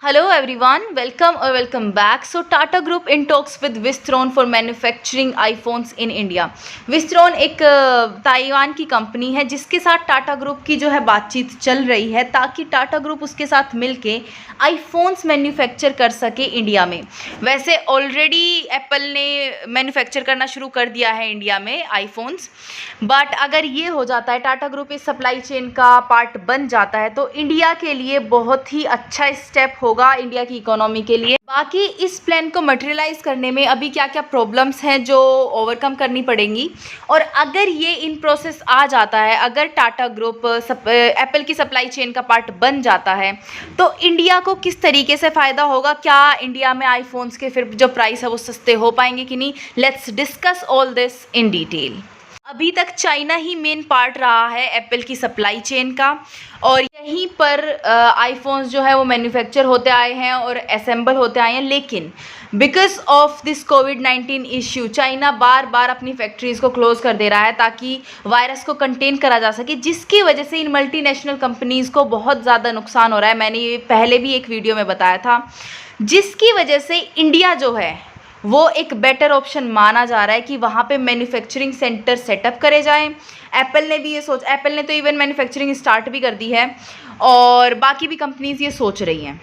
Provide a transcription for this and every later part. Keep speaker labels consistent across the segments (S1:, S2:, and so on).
S1: Hello everyone, welcome back. So Tata Group in talks with Wistron for manufacturing iPhones in India. Wistron एक Taiwan की company है जिसके साथ Tata group की जो है बातचीत चल रही है ताकि टाटा ग्रुप उसके साथ मिलके आईफोन्स मैन्युफैक्चर कर सके इंडिया में। वैसे ऑलरेडी एप्पल ने मैन्युफैक्चर करना शुरू कर दिया है इंडिया में आईफोन्स, बट अगर ये हो जाता है, टाटा ग्रुप इस सप्लाई चेन का पार्ट बन जाता है तो इंडिया के लिए बहुत ही अच्छा स्टेप होगा, इंडिया की इकोनॉमी के लिए। बाकी इस प्लान को मटेरियलाइज करने में अभी क्या क्या प्रॉब्लम्स हैं जो ओवरकम करनी पड़ेंगी, और अगर ये इन प्रोसेस आ जाता है, अगर टाटा ग्रुप एप्पल की सप्लाई चेन का पार्ट बन जाता है तो इंडिया को किस तरीके से फ़ायदा होगा, क्या इंडिया में आईफोन्स के फिर जो प्राइस है वो सस्ते हो पाएंगे कि नहीं। Let's discuss all this in detail. अभी तक चाइना ही मेन पार्ट रहा है एप्पल की सप्लाई चेन का, और यहीं पर आईफोन्स जो है वो मैन्युफैक्चर होते आए हैं और असेंबल होते आए हैं। लेकिन बिकॉज ऑफ दिस कोविड-19 इश्यू चाइना बार बार अपनी फैक्ट्रीज़ को क्लोज़ कर दे रहा है ताकि वायरस को कंटेन करा जा सके, जिसकी वजह से इन मल्टीनेशनल कंपनीज़ को बहुत ज़्यादा नुकसान हो रहा है। मैंने ये पहले भी एक वीडियो में बताया था, जिसकी वजह से इंडिया जो है वो एक बेटर ऑप्शन माना जा रहा है कि वहाँ पे मैन्युफैक्चरिंग सेंटर सेटअप करे जाएं। एप्पल ने तो इवन मैन्युफैक्चरिंग स्टार्ट भी कर दी है और बाकी भी कंपनीज ये सोच रही हैं।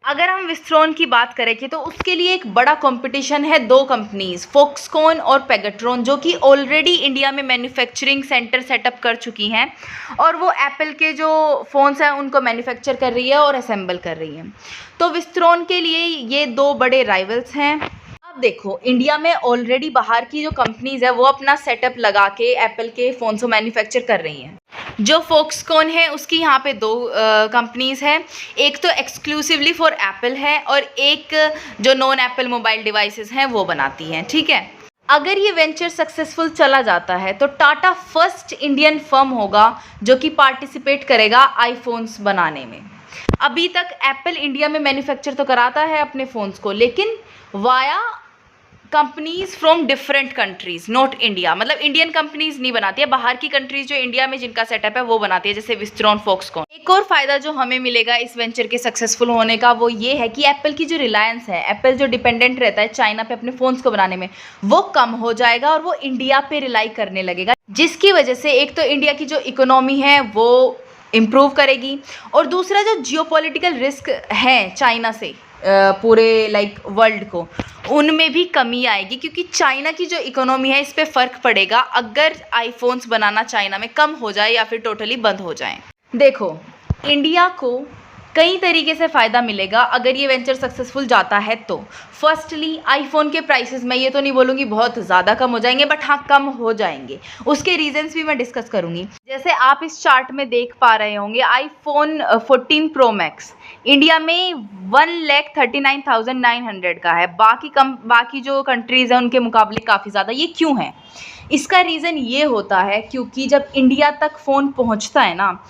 S1: अगर हम विस्ट्रॉन की बात करें कि तो उसके लिए एक बड़ा कंपटीशन है, दो कंपनीज फॉक्सकॉन और पेगाट्रॉन, जो कि ऑलरेडी इंडिया में मैन्युफैक्चरिंग सेंटर सेटअप कर चुकी हैं और वो एप्पल के जो फ़ोन्स हैं उनको मैन्युफैक्चर कर रही है और असेंबल कर रही हैं। तो विस्ट्रॉन के लिए ये दो बड़े राइवल्स हैं। अब देखो, इंडिया में ऑलरेडी बाहर की जो कंपनीज है वो अपना सेटअप लगा के एप्पल के फ़ोन्स को मैन्युफैक्चर कर रही हैं। जो फॉक्सकॉन है उसकी यहाँ पे दो कंपनीज हैं, एक तो एक्सक्लूसिवली फॉर एप्पल है और एक जो नॉन एप्पल मोबाइल डिवाइसेस हैं वो बनाती हैं। ठीक है, अगर ये वेंचर सक्सेसफुल चला जाता है तो टाटा फर्स्ट इंडियन फर्म होगा जो कि पार्टिसिपेट करेगा आईफोन्स बनाने में। अभी तक एप्पल इंडिया में मैन्युफैक्चर तो कराता है अपने फ़ोन्स को, लेकिन via companies from different countries, not India. मतलब इंडियन कंपनीज नहीं बनाती है, बाहर की कंट्रीज जो इंडिया में जिनका सेटअप है वो बनाती है, जैसे विस्ट्रॉन, फॉक्सकॉन। एक और फायदा जो हमें मिलेगा इस वेंचर के सक्सेसफुल होने का वो ये है कि एप्पल की जो रिलायंस है, एप्पल जो डिपेंडेंट रहता है चाइना पे अपने फ़ोन्स को बनाने में, वो कम हो जाएगा और वो इंडिया पे रिलाई करने लगेगा, जिसकी वजह से एक तो इंडिया की जो इकोनॉमी है वो इम्प्रूव करेगी, और दूसरा जो जियोपॉलिटिकल रिस्क है चाइना से पूरे वर्ल्ड को, उनमें भी कमी आएगी, क्योंकि चाइना की जो इकोनॉमी है इस पे फ़र्क पड़ेगा अगर आईफोन्स बनाना चाइना में कम हो जाए या फिर टोटली बंद हो जाए। देखो, इंडिया को कई तरीके से फ़ायदा मिलेगा अगर ये वेंचर सक्सेसफुल जाता है तो। फर्स्टली, आईफोन के प्राइसेस, मैं ये तो नहीं बोलूँगी बहुत ज़्यादा कम हो जाएंगे, बट हाँ कम हो जाएंगे। उसके रीजंस भी मैं डिस्कस करूँगी। जैसे आप इस चार्ट में देख पा रहे होंगे, आईफोन 14 प्रो मैक्स इंडिया में 1,39,900 का है, बाकी जो कंट्रीज़ हैं उनके मुकाबले काफ़ी ज़्यादा। ये क्यों है? इसका रीज़न ये होता है क्योंकि जब इंडिया तक फ़ोन पहुँचता है ना,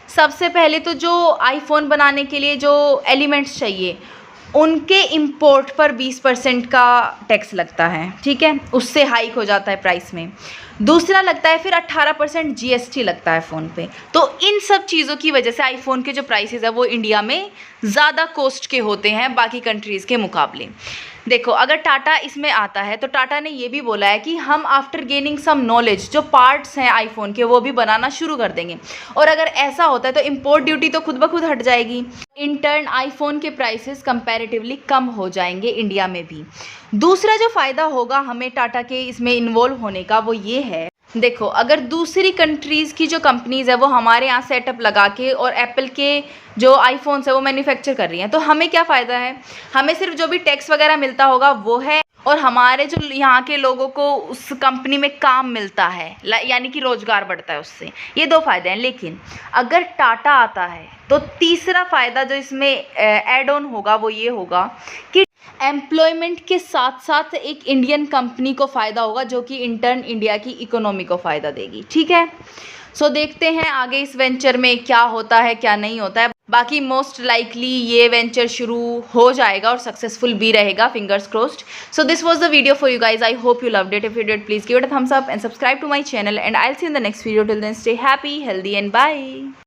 S1: सबसे पहले तो जो आईफोन बनाने के लिए जो एलिमेंट्स चाहिए उनके इंपोर्ट पर 20% का टैक्स लगता है। ठीक है, उससे हाइक हो जाता है प्राइस में। दूसरा लगता है फिर 18% जीएसटी लगता है फ़ोन पे। तो इन सब चीज़ों की वजह से आईफोन के जो प्राइसेस है वो इंडिया में ज़्यादा कॉस्ट के होते हैं बाकी कंट्रीज़ के मुकाबले। देखो, अगर टाटा इसमें आता है तो टाटा ने ये भी बोला है कि हम आफ्टर गेनिंग सम नॉलेज जो पार्ट्स हैं आईफोन के वो भी बनाना शुरू कर देंगे, और अगर ऐसा होता है तो इंपोर्ट ड्यूटी तो खुद ब खुद हट जाएगी। इन टर्न आईफोन के प्राइसेस कंपैरेटिवली कम हो जाएंगे इंडिया में भी। दूसरा जो फ़ायदा होगा हमें टाटा के इसमें इन्वॉल्व होने का वो ये है, देखो, अगर दूसरी कंट्रीज़ की जो कंपनीज़ है वो हमारे यहाँ सेटअप लगा के और एप्पल के जो आईफोन्स है वो मैन्युफैक्चर कर रही हैं, तो हमें क्या फ़ायदा है? हमें सिर्फ जो भी टैक्स वगैरह मिलता होगा वो है, और हमारे जो यहाँ के लोगों को उस कंपनी में काम मिलता है, यानी कि रोज़गार बढ़ता है उससे। ये दो फ़ायदे हैं। लेकिन अगर टाटा आता है तो तीसरा फ़ायदा जो इसमें ऐड ऑन होगा वो ये होगा कि एम्प्लॉयमेंट के साथ साथ एक इंडियन कंपनी को फ़ायदा होगा, जो कि इंटर्न इंडिया की इकोनॉमी को फ़ायदा देगी। ठीक है, सो देखते हैं आगे इस वेंचर में क्या होता है क्या नहीं होता है। बाकी मोस्ट लाइकली ये वेंचर शुरू हो जाएगा और सक्सेसफुल भी रहेगा, fingers crossed. So this was the video for you guys. I hope you loved it. If you did, please give it a thumbs up and subscribe to my channel, and I will see you in the next video. Till then, stay happy, healthy and bye.